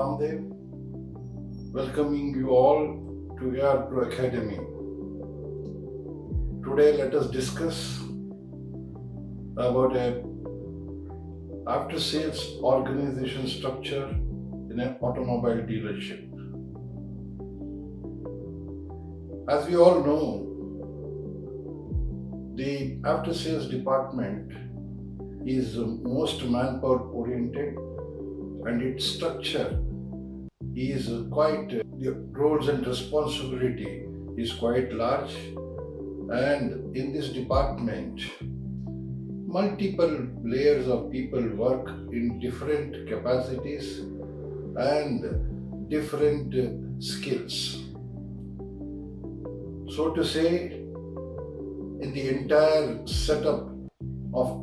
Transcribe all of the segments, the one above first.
Ramdev, welcoming you all to Air Pro Academy. Today, let us discuss about a after-sales organization structure in an automobile dealership. As we all know, the after-sales department is most manpower oriented, and its structure is the roles and responsibility is quite large. And in this department, multiple layers of people work in different capacities and different skills. So to say, in the entire setup of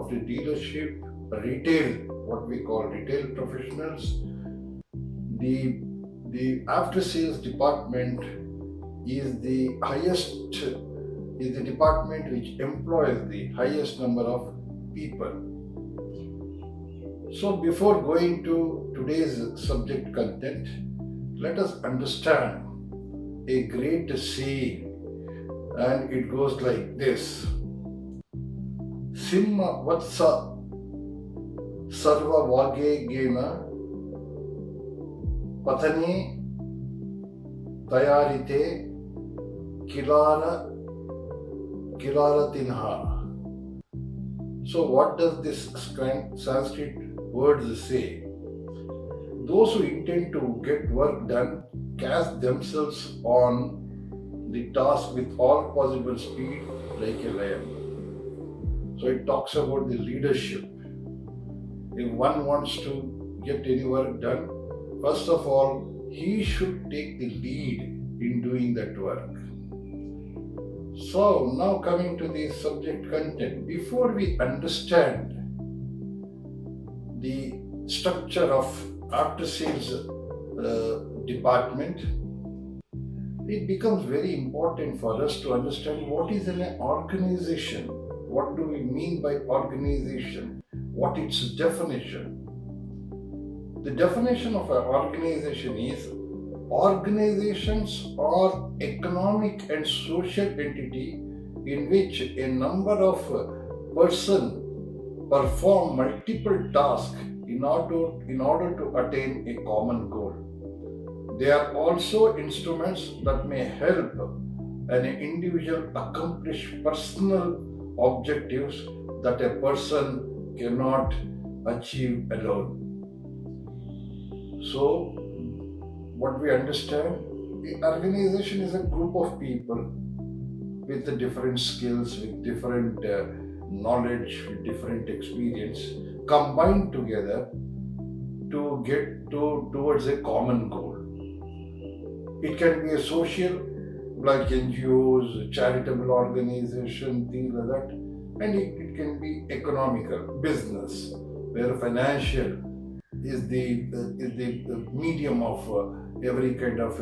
the dealership, retail, what we call retail professionals, the after sales department is the department which employs the highest number of people. So before going to today's subject content, let us understand a great saying, and it goes like this: Simma Vatsa Sarva Vagegena Pathane Tayarite Kilaratinha. So what does this Sanskrit words say? Those who intend to get work done cast themselves on the task with all possible speed like a lion. So it talks about the leadership. If one wants to get any work done, first of all, he should take the lead in doing that work. So now coming to the subject content, before we understand the structure of after sales department, it becomes very important for us to understand what is an organization. What do we mean by organization? What its definition? The definition of an organization is: organizations are economic and social entity in which a number of persons perform multiple tasks in order to attain a common goal. They are also instruments that may help an individual accomplish personal objectives that a person cannot achieve alone. So, what we understand, the organization is a group of people with different skills, with different knowledge, with different experience, combined together to get towards a common goal. It can be a social, like NGOs, charitable organization, things like that, and it can be economical, business, where financial is the medium of every kind of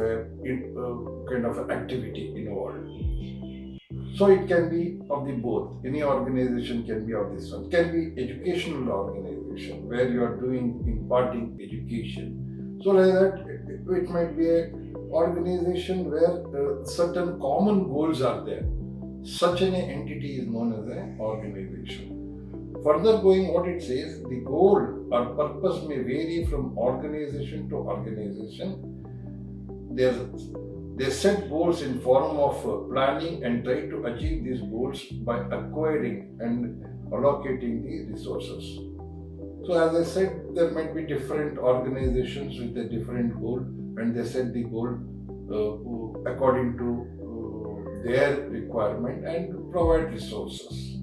activity involved. So it can be of the both. Any organization can be of this one. It can be educational organization where you are imparting education. So like that, it might be a organization where certain common goals are there. Such an entity is known as an organization. Further going, what it says, the goal or purpose may vary from organization to organization. They set goals in form of planning and try to achieve these goals by acquiring and allocating the resources. So as I said, there might be different organizations with a different goal, and they set the goal according to their requirement and provide resources.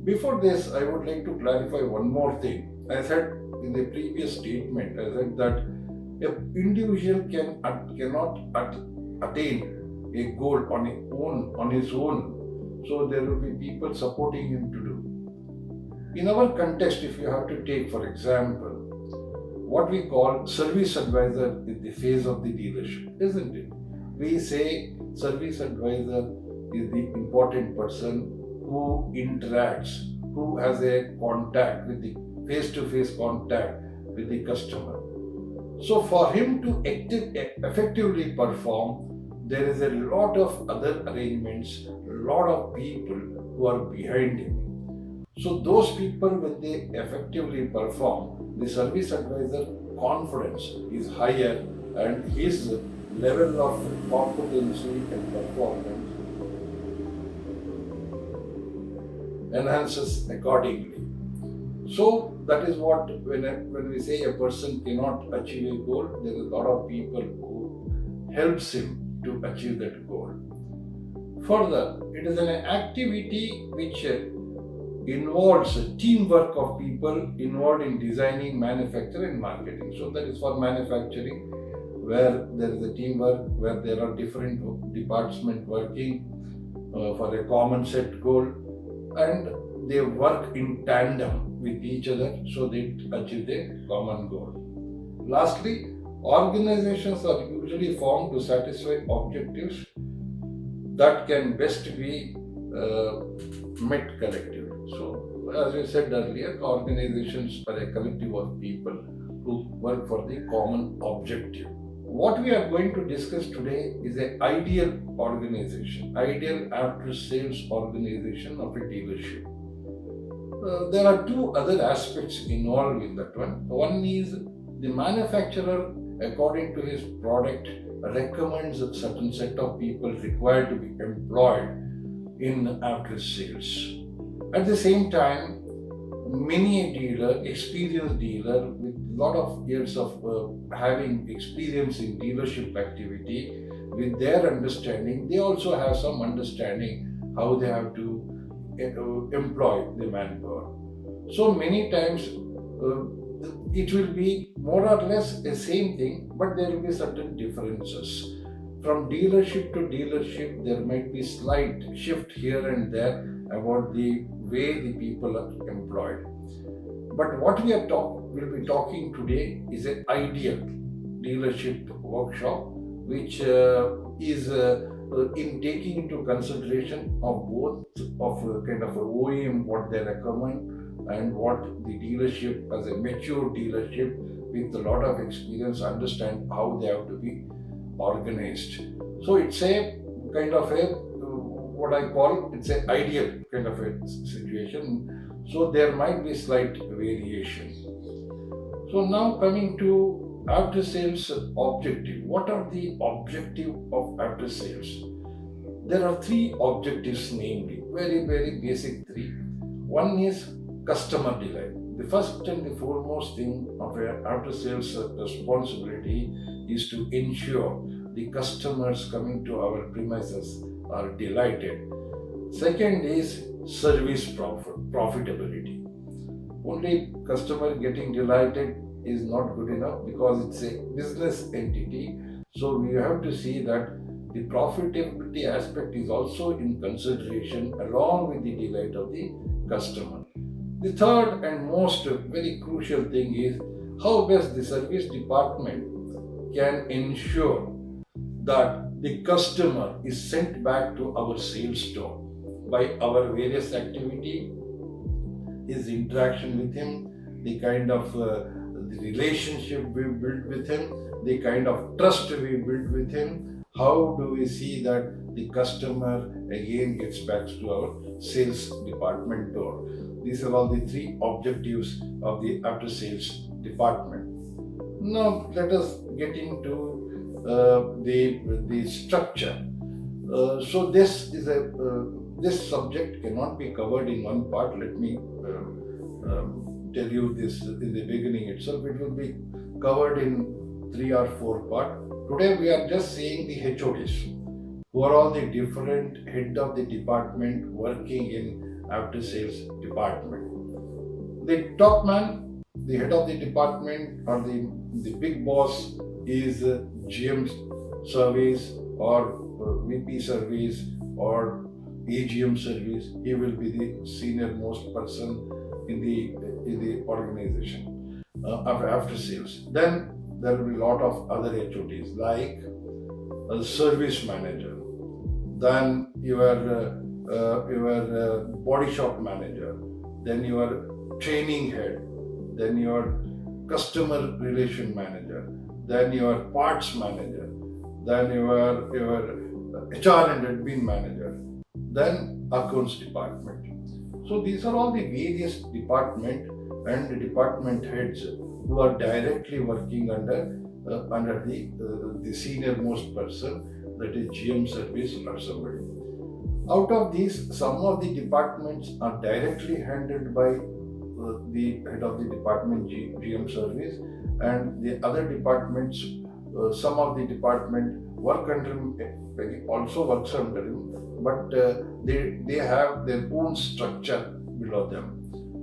Before this, I would like to clarify one more thing. I said in the previous statement, I said that an individual cannot attain a goal on his own. So there will be people supporting him to do. In our context, if you have to take, for example, what we call service advisor is the face of the dealership, isn't it? We say service advisor is the important person who interacts, who has a contact with the face-to-face contact with the customer. So for him to effectively perform, there is a lot of other arrangements, a lot of people who are behind him. So those people, when they effectively perform, the service advisor confidence is higher and his level of competency and performance enhances accordingly. So that is what when we say a person cannot achieve a goal, there is a lot of people who helps him to achieve that goal. Further, it is an activity which involves teamwork of people involved in designing, manufacturing, and marketing. So that is for manufacturing, where there is a teamwork, where there are different departments working for a common set goal, and they work in tandem with each other so they achieve the common goal. Lastly, organizations are usually formed to satisfy objectives that can best be met collectively. So, as we said earlier, organizations are a collective of people who work for the common objective. What we are going to discuss today is an ideal organization, ideal after sales organization of a dealership. There are two other aspects involved in that one. One is the manufacturer, according to his product, recommends a certain set of people required to be employed in after sales. At the same time, many a dealer, experienced dealer with lot of years of having experience in dealership activity, with their understanding, they also have some understanding how they have to employ the manpower. So many times it will be more or less the same thing, but there will be certain differences. From dealership to dealership, there might be slight shift here and there about the way the people are employed. But what will be talking today is an ideal dealership workshop, which is in taking into consideration of both of kind of a OEM what they recommend and what the dealership as a mature dealership with a lot of experience understand how they have to be organized. So it's a kind of a what I call it's an ideal kind of a situation. So there might be slight variation. So now coming to after sales objective. What are the objective of after sales? There are three objectives, namely very basic three. One is customer delight. The first and the foremost thing of an after sales responsibility is to ensure the customers coming to our premises are delighted. Second is service profitability. Only customer getting delighted is not good enough because it's a business entity. So we have to see that the profitability aspect is also in consideration along with the delight of the customer. The third and most very crucial thing is how best the service department can ensure that the customer is sent back to our sales store by our various activity, his interaction with him, the kind of the relationship we build with him, the kind of trust we build with him. How do we see that the customer again gets back to our sales department door? These are all the three objectives of the after sales department. Now let us get into the structure. So this subject cannot be covered in one part. Let me tell you this in the beginning itself. It will be covered in 3 or 4 parts. Today we are just seeing the HODs, who are all the different head of the department working in after sales department. The top man, the head of the department or the big boss is GM service or VP service or AGM service. He will be the senior most person in the organization after sales. Then there will be a lot of other HODs like a service manager, then your body shop manager, then your training head, then your customer relation manager, then your parts manager, then your HR and admin manager, then accounts department. So these are all the various department and the department heads who are directly working under the senior most person, that is GM service or somebody. Out of these, some of the departments are directly handled by the head of the department, GM service, and the other departments, some of the department work under him, also works under him, but they have their own structure below them.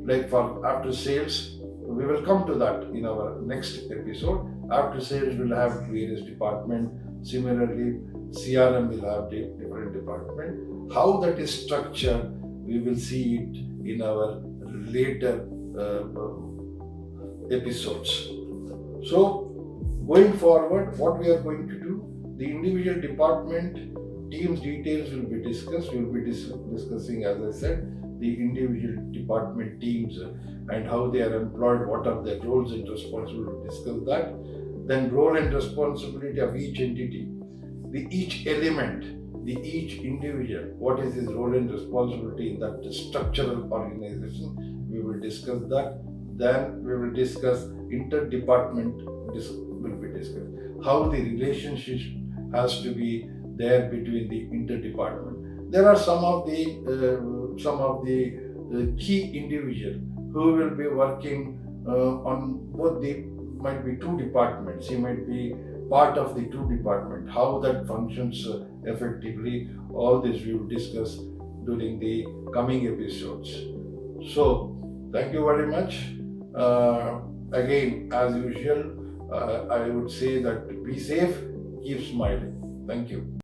Like for after sales, we will come to that in our next episode. After sales will have various department. Similarly, CRM will have different department. How that is structured, we will see it in our later episodes. So, going forward, what we are going to do, the individual department teams details will be discussed. We will be discussing, as I said, the individual department teams and how they are employed, what are their roles and responsibilities. We'll discuss that. Then role and responsibility of each entity, each element, each individual, what is his role and responsibility in that structural organization. We will discuss that. Then we will discuss interdepartment will be discussed. How the relationship has to be there between the interdepartment. There are some of the key individuals who will be working on both might be two departments. He might be part of the two department. How that functions effectively. All this we will discuss during the coming episodes. So thank you very much. Again, as usual, I would say that be safe, keep smiling. Thank you.